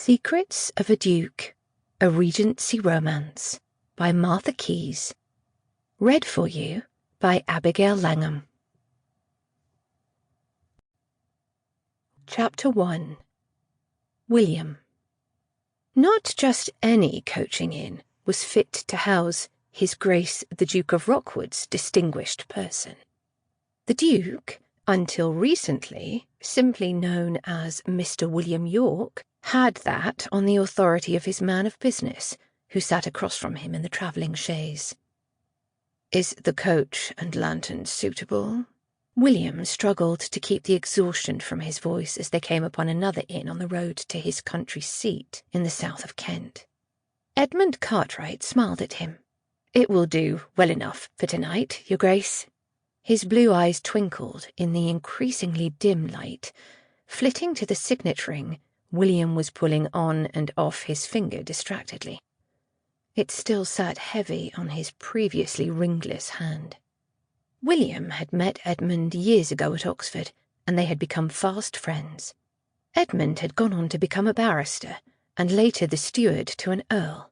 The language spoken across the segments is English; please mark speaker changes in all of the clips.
Speaker 1: Secrets of a Duke, a Regency Romance by Martha Keyes. Read for you by Abigail Langham. Chapter 1. William. Not just any coaching inn was fit to house His Grace the Duke of Rockwood's distinguished person. The Duke, until recently simply known as Mr. William Yorke, had that on the authority of his man of business, who sat across from him in the travelling chaise. "Is the coach and lantern suitable?" William struggled to keep the exhaustion from his voice as they came upon another inn on the road to his country seat in the south of Kent. Edmund Cartwright smiled at him. "It will do well enough for tonight, your Grace." His blue eyes twinkled in the increasingly dim light. Flitting to the signet ring, William was pulling on and off his finger distractedly. It still sat heavy on his previously ringless hand. William had met Edmund years ago at Oxford, and they had become fast friends. Edmund had gone on to become a barrister, and later the steward to an earl.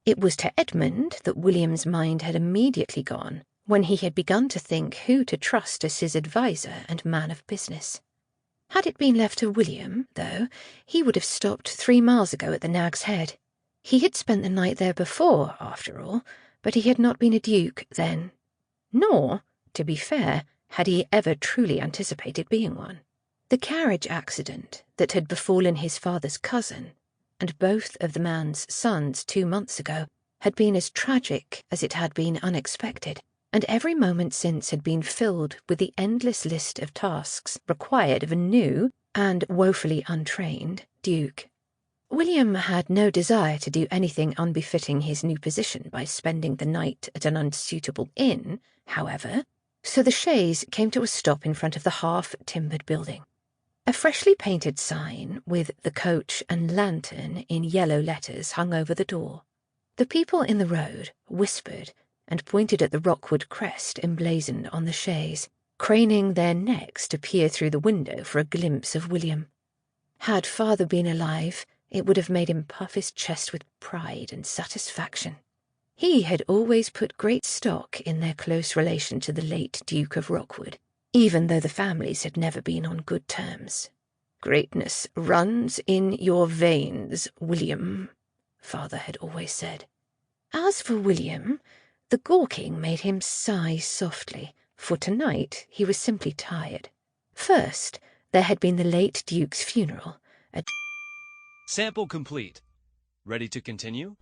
Speaker 1: It was to Edmund that William's mind had immediately gone when he had begun to think who to trust as his adviser and man of business. Had it been left to William, though, he would have stopped 3 miles ago at the Nag's Head. He had spent the night there before, after all, but he had not been a duke then. Nor, to be fair, had he ever truly anticipated being one. The carriage accident that had befallen his father's cousin, and both of the man's sons 2 months ago, had been as tragic as it had been unexpected, and every moment since had been filled with the endless list of tasks required of a new, and woefully untrained, duke. William had no desire to do anything unbefitting his new position by spending the night at an unsuitable inn, however, so the chaise came to a stop in front of the half-timbered building. A freshly painted sign with "The Coach and Lantern" in yellow letters hung over the door. The people in the road whispered and pointed at the Rockwood crest emblazoned on the chaise, craning their necks to peer through the window for a glimpse of William. Had father been alive, it would have made him puff his chest with pride and satisfaction. He had always put great stock in their close relation to the late Duke of Rockwood, even though the families had never been on good terms. "Greatness runs in your veins, William," father had always said. As for William, the gawking made him sigh softly, for tonight he was simply tired. First, there had been the late Duke's funeral.
Speaker 2: Sample complete. Ready to continue?